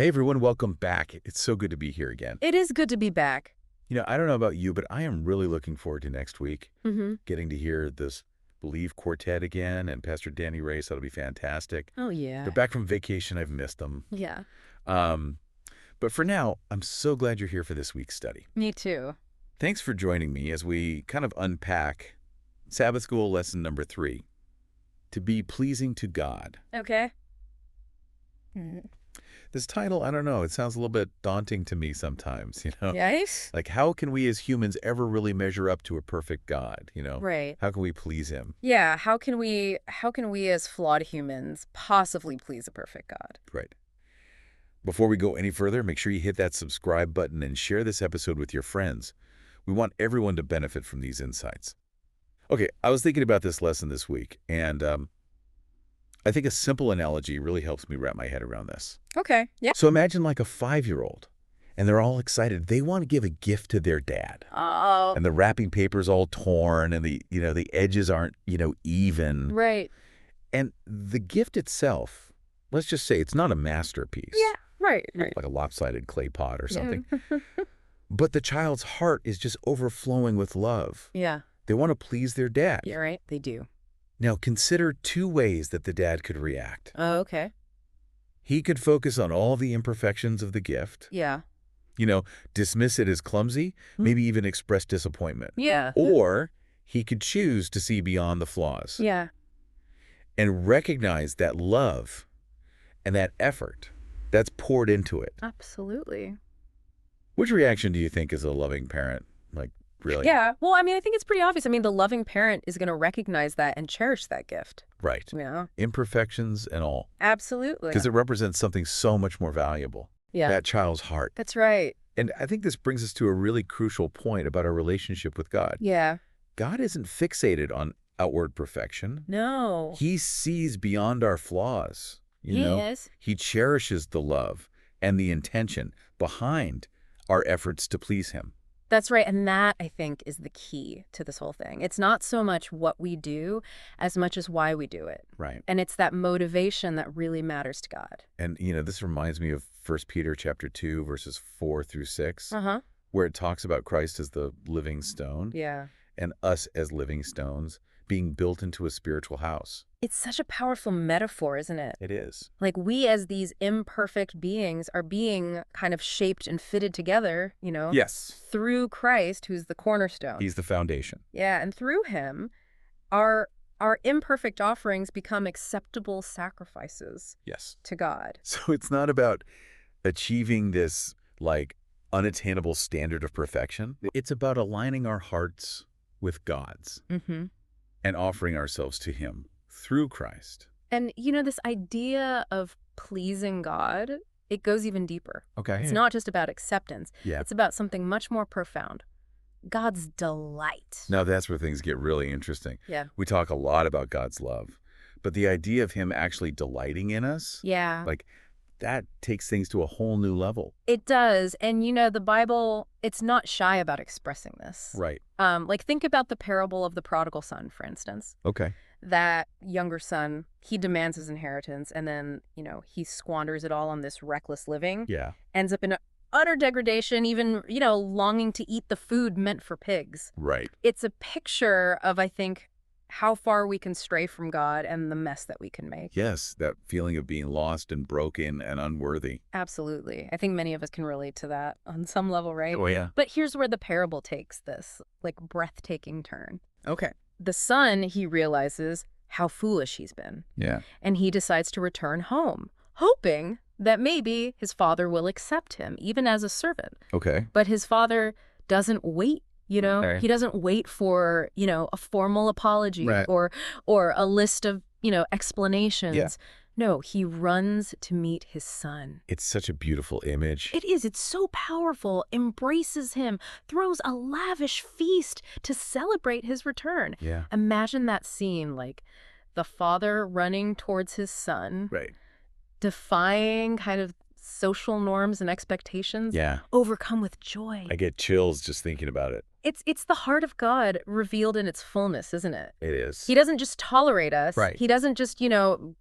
Hey everyone, welcome back. It's so good to be here again. It is good to be back. I don't know about you, but I am really looking forward to next week, Mm-hmm. getting to hear this Believe Quartet again and Pastor Danny Race. That'll be fantastic. Oh, yeah. They're back from vacation. I've missed them. Yeah, Um, but for now, I'm so glad you're here for this week's study. me too. Thanks for joining me as we kind of unpack Sabbath School lesson number 3, to be pleasing to God. Okay. This title, I don't know, it sounds a little bit daunting to me sometimes, Yes? Like, how can we as humans ever really measure up to a perfect God, Right. How can we please him? Yeah, how can we as flawed humans possibly please a perfect God? Right. Before we go any further, make sure you hit that subscribe button and share this episode with your friends. We want everyone to benefit from these insights. Okay, I was thinking about this lesson this week, and I think a simple analogy really helps me wrap my head around this. Okay. Yeah. So imagine like a 5-year-old, and they're all excited. They want to give a gift to their dad. Oh. And the wrapping paper's all torn, and the edges aren't, even. Right. And the gift itself, let's just say it's not a masterpiece. Yeah. Right. Like a lopsided clay pot or something. Yeah. But the child's heart is just overflowing with love. Yeah. They want to please their dad. You're right. They do. Now consider 2 ways that the dad could react. Oh, okay. He could focus on all the imperfections of the gift. Yeah. Dismiss it as clumsy, maybe even express disappointment. Yeah. Or he could choose to see beyond the flaws. Yeah. And recognize that love and that effort that's poured into it. Absolutely. Which reaction do you think is a loving parent? Like, really? Yeah. Well, I think it's pretty obvious. The loving parent is going to recognize that and cherish that gift. Right. Yeah. Imperfections and all. Absolutely. Because it represents something so much more valuable. Yeah. That child's heart. That's right. And I think this brings us to a really crucial point about our relationship with God. Yeah. God isn't fixated on outward perfection. No. He sees beyond our flaws. Yes. He cherishes the love and the intention behind our efforts to please him. That's right. And that, I think, is the key to this whole thing. It's not so much what we do as much as why we do it. Right. And it's that motivation that really matters to God. And, this reminds me of 1 Peter chapter 2, verses 4 through 6, Uh-huh. where it talks about Christ as the living stone Yeah. and us as living stones being built into a spiritual house. It's such a powerful metaphor, isn't it? It is. Like we as these imperfect beings are being kind of shaped and fitted together, Yes. through Christ, who's the cornerstone. He's the foundation. Yeah, and through him, our imperfect offerings become acceptable sacrifices Yes. to God. So it's not about achieving this, unattainable standard of perfection. It's about aligning our hearts with God's Mm-hmm. and offering ourselves to him through Christ. And, this idea of pleasing God, it goes even deeper. Okay. It's not just about acceptance. Yeah. It's about something much more profound. God's delight. Now that's where things get really interesting. Yeah. We talk a lot about God's love, but the idea of him actually delighting in us, Yeah. that takes things to a whole new level. It does. And, the Bible, it's not shy about expressing this. Right. Think about the parable of the prodigal son, for instance. Okay. That younger son, he demands his inheritance, and then, he squanders it all on this reckless living. Yeah. Ends up in utter degradation, even, longing to eat the food meant for pigs. Right. It's a picture of, I think, how far we can stray from God and the mess that we can make. Yes, that feeling of being lost and broken and unworthy. Absolutely. I think many of us can relate to that on some level, right? Oh, yeah. But here's where the parable takes this, breathtaking turn. Okay. The son, he realizes how foolish he's been, Yeah. and he decides to return home, hoping that maybe his father will accept him, even as a servant. Okay. But his father doesn't wait. Right. He doesn't wait for, a formal apology Right. or a list of, explanations. Yeah. No, he runs to meet his son. It's such a beautiful image. It is. It's so powerful. Embraces him, throws a lavish feast to celebrate his return. Yeah. Imagine that scene, the father running towards his son, Right. defying kind of social norms and expectations, Yeah. overcome with joy. I get chills just thinking about it. It's the heart of God revealed in its fullness, isn't it? It is. He doesn't just tolerate us. Right. He doesn't just,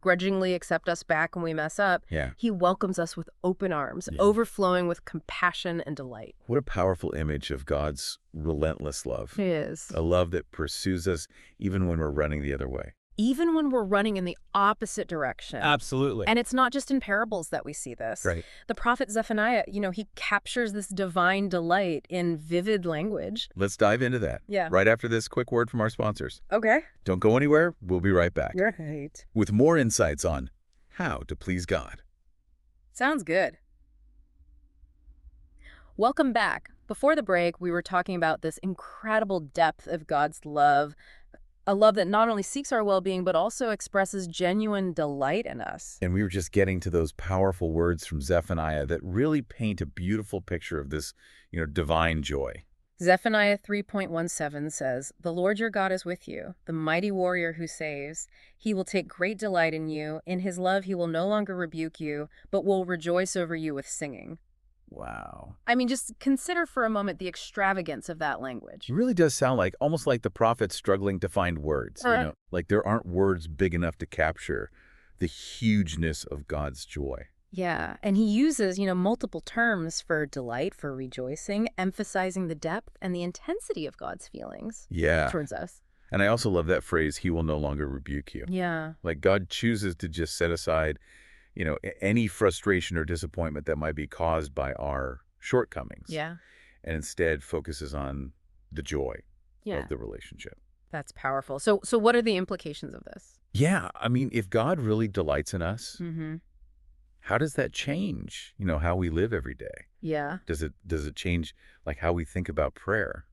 grudgingly accept us back when we mess up. Yeah. He welcomes us with open arms, Yeah. overflowing with compassion and delight. What a powerful image of God's relentless love. He is. A love that pursues us even when we're running the other way. Even when we're running in the opposite direction. Absolutely. And it's not just in parables that we see this. Right. The prophet Zephaniah, he captures this divine delight in vivid language. Let's dive into that. Yeah. Right after this quick word from our sponsors. Okay. Don't go anywhere. We'll be right back. Right. With more insights on how to please God. Sounds good. Welcome back. Before the break, we were talking about this incredible depth of God's love, a love that not only seeks our well-being, but also expresses genuine delight in us. And we were just getting to those powerful words from Zephaniah that really paint a beautiful picture of this, divine joy. Zephaniah 3.17 says, "The Lord your God is with you, the mighty warrior who saves. He will take great delight in you. In his love he will no longer rebuke you, but will rejoice over you with singing." Wow. I mean, just consider for a moment the extravagance of that language. It really does sound like almost like the prophet struggling to find words. Like there aren't words big enough to capture the hugeness of God's joy. Yeah, and he uses, multiple terms for delight, for rejoicing, emphasizing the depth and the intensity of God's feelings Yeah. towards us. And I also love that phrase, he will no longer rebuke you. Yeah. Like God chooses to just set aside, any frustration or disappointment that might be caused by our shortcomings. Yeah. And instead focuses on the joy Yeah. of the relationship. That's powerful. So what are the implications of this? Yeah. I mean, if God really delights in us, Mm-hmm. how does that change, how we live every day? Yeah. Does it change like how we think about prayer?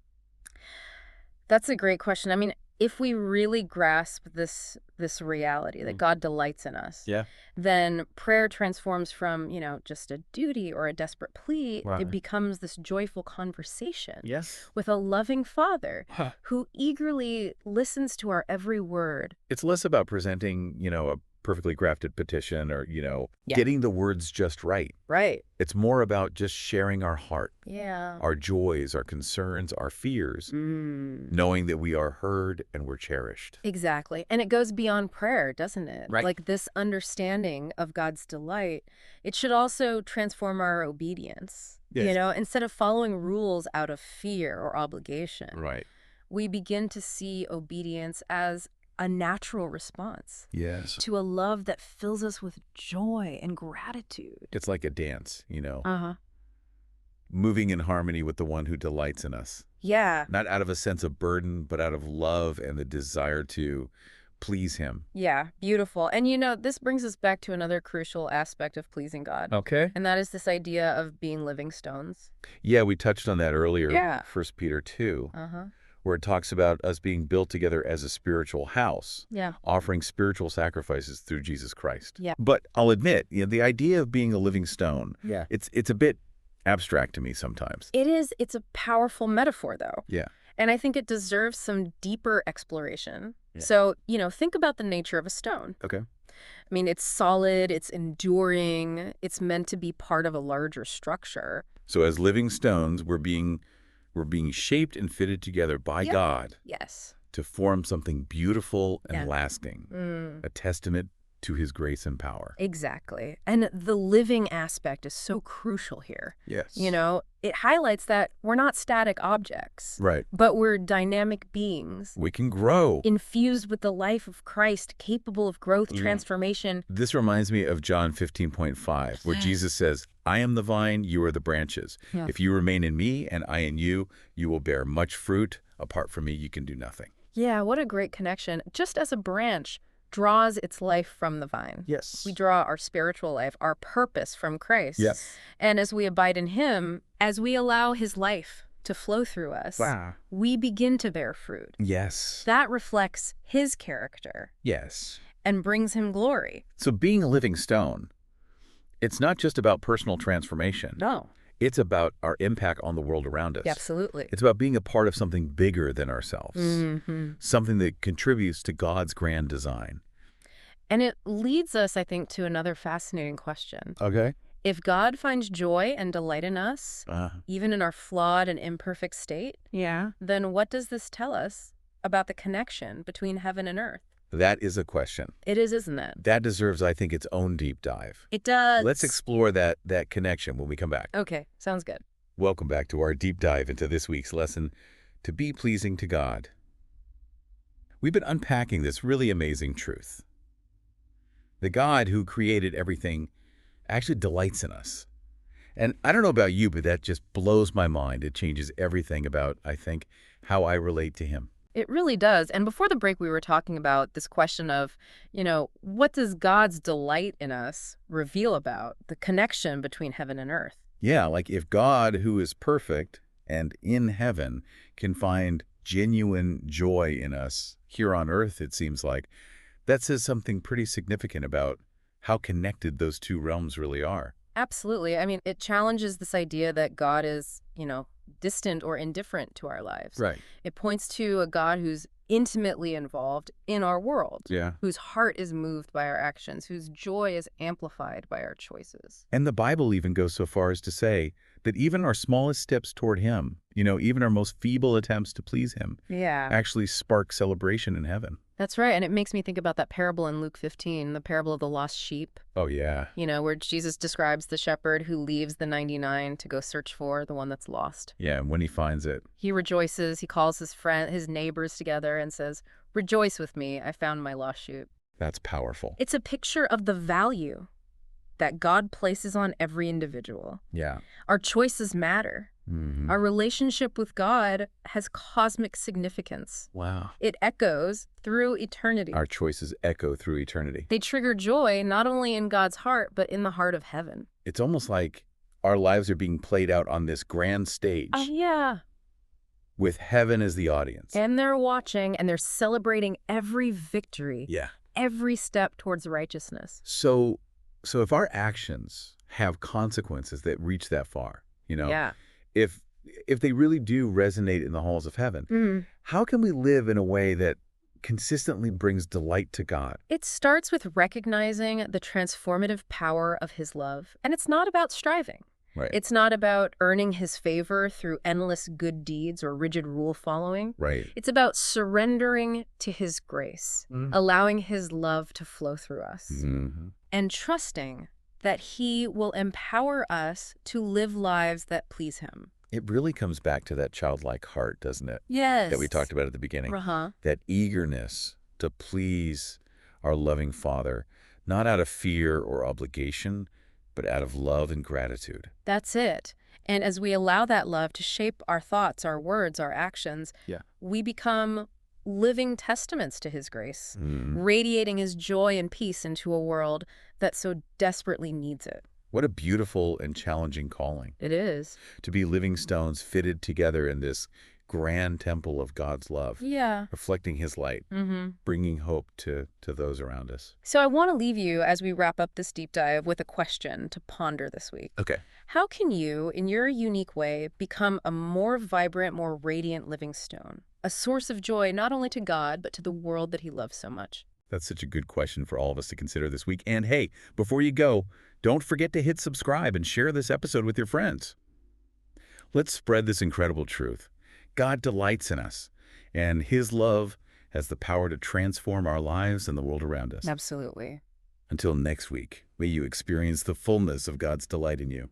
That's a great question. I mean, if we really grasp this reality that God delights in us, Yeah. then prayer transforms from, just a duty or a desperate plea. Right. It becomes this joyful conversation Yes. with a loving Father who eagerly listens to our every word. It's less about presenting, a perfectly crafted petition or, Yeah. getting the words just right. Right. It's more about just sharing our heart, Yeah. our joys, our concerns, our fears, knowing that we are heard and we're cherished. Exactly. And it goes beyond prayer, doesn't it? Right. Like this understanding of God's delight, it should also transform our obedience. Yes. Instead of following rules out of fear or obligation, Right. we begin to see obedience as a natural response Yes. to a love that fills us with joy and gratitude. It's like a dance, Uh-huh. moving in harmony with the one who delights in us. Yeah. Not out of a sense of burden, but out of love and the desire to please him. Yeah. Beautiful. And this brings us back to another crucial aspect of pleasing God. Okay. And that is this idea of being living stones. Yeah, we touched on that earlier. Yeah. 1 Peter 2, Uh-huh. where it talks about us being built together as a spiritual house, Yeah. offering spiritual sacrifices through Jesus Christ. Yeah. But I'll admit, the idea of being a living stone, Yeah. it's a bit abstract to me sometimes. It's a powerful metaphor, though. Yeah. And I think it deserves some deeper exploration. Yeah. So, think about the nature of a stone. Okay. I mean, it's solid, it's enduring, it's meant to be part of a larger structure. So as living stones, we're being shaped and fitted together by Yeah. God Yes. to form something beautiful and Yeah. lasting, Mm. a testament to his grace and power. Exactly. And the living aspect is so crucial here. Yes. It highlights that we're not static objects, Right. but we're dynamic beings, We can grow. infused with the life of Christ, capable of growth, Mm. transformation. This reminds me of John 15.5, where Jesus says, I am the vine, you are the branches. Yeah. If you remain in me and I in you, you will bear much fruit. Apart from me, you can do nothing. Yeah, what a great connection. Just as a branch draws its life from the vine. Yes. We draw our spiritual life, our purpose from Christ. Yes. And as we abide in him, as we allow his life to flow through us, we begin to bear fruit. Yes. That reflects his character Yes. and brings him glory. So being a living stone, it's not just about personal transformation. No. It's about our impact on the world around us. Absolutely. It's about being a part of something bigger than ourselves, something that contributes to God's grand design. And it leads us, I think, to another fascinating question. Okay. If God finds joy and delight in us, even in our flawed and imperfect state, Yeah. then what does this tell us about the connection between heaven and earth? That is a question. It is, isn't it? That deserves, I think, its own deep dive. It does. Let's explore that connection when we come back. Okay, sounds good. Welcome back to our deep dive into this week's lesson, To Be Pleasing to God. We've been unpacking this really amazing truth. The God who created everything actually delights in us. And I don't know about you, but that just blows my mind. It changes everything about, I think, how I relate to him. It really does. And before the break, we were talking about this question of, what does God's delight in us reveal about the connection between heaven and earth? Yeah, like if God, who is perfect and in heaven, can find genuine joy in us here on earth, it seems like, that says something pretty significant about how connected those two realms really are. Absolutely. I mean, it challenges this idea that God is, distant or indifferent to our lives. Right. It points to a God who's intimately involved in our world, Yeah. whose heart is moved by our actions, whose joy is amplified by our choices. And the Bible even goes so far as to say that even our smallest steps toward him, even our most feeble attempts to please him, Yeah. actually spark celebration in heaven. That's right. And it makes me think about that parable in Luke 15, the parable of the lost sheep, Oh, yeah. where Jesus describes the shepherd who leaves the 99 to go search for the one that's lost. Yeah, and when he finds it. He rejoices. He calls his neighbors together and says, "Rejoice with me. I found my lost sheep." That's powerful. It's a picture of the value that God places on every individual. Yeah. Our choices matter. Mhm. Our relationship with God has cosmic significance. Wow. It echoes through eternity. Our choices echo through eternity. They trigger joy not only in God's heart, but in the heart of heaven. It's almost like our lives are being played out on this grand stage Oh, yeah. with heaven as the audience. And they're watching and they're celebrating every victory, Yeah. every step towards righteousness. So if our actions have consequences that reach that far, Yeah. if they really do resonate in the halls of heaven, how can we live in a way that consistently brings delight to God? It starts with recognizing the transformative power of his love. And it's not about striving. Right. It's not about earning his favor through endless good deeds or rigid rule following. Right. It's about surrendering to his grace, allowing his love to flow through us, Mhm. and trusting that he will empower us to live lives that please him. It really comes back to that childlike heart, doesn't it? Yes. That we talked about at the beginning. Uh-huh. That eagerness to please our loving Father, not out of fear or obligation, but out of love and gratitude. That's it. And as we allow that love to shape our thoughts, our words, our actions, we become living testaments to his grace, radiating his joy and peace into a world that so desperately needs it. What a beautiful and challenging calling. It is. To be living stones fitted together in this grand temple of God's love, Yeah. reflecting his light, bringing hope to those around us. So I want to leave you, as we wrap up this deep dive, with a question to ponder this week. Okay. How can you, in your unique way, become a more vibrant, more radiant living stone? A source of joy not only to God, but to the world that he loves so much. That's such a good question for all of us to consider this week. And hey, before you go, don't forget to hit subscribe and share this episode with your friends. Let's spread this incredible truth. God delights in us, and his love has the power to transform our lives and the world around us. Absolutely. Until next week, may you experience the fullness of God's delight in you.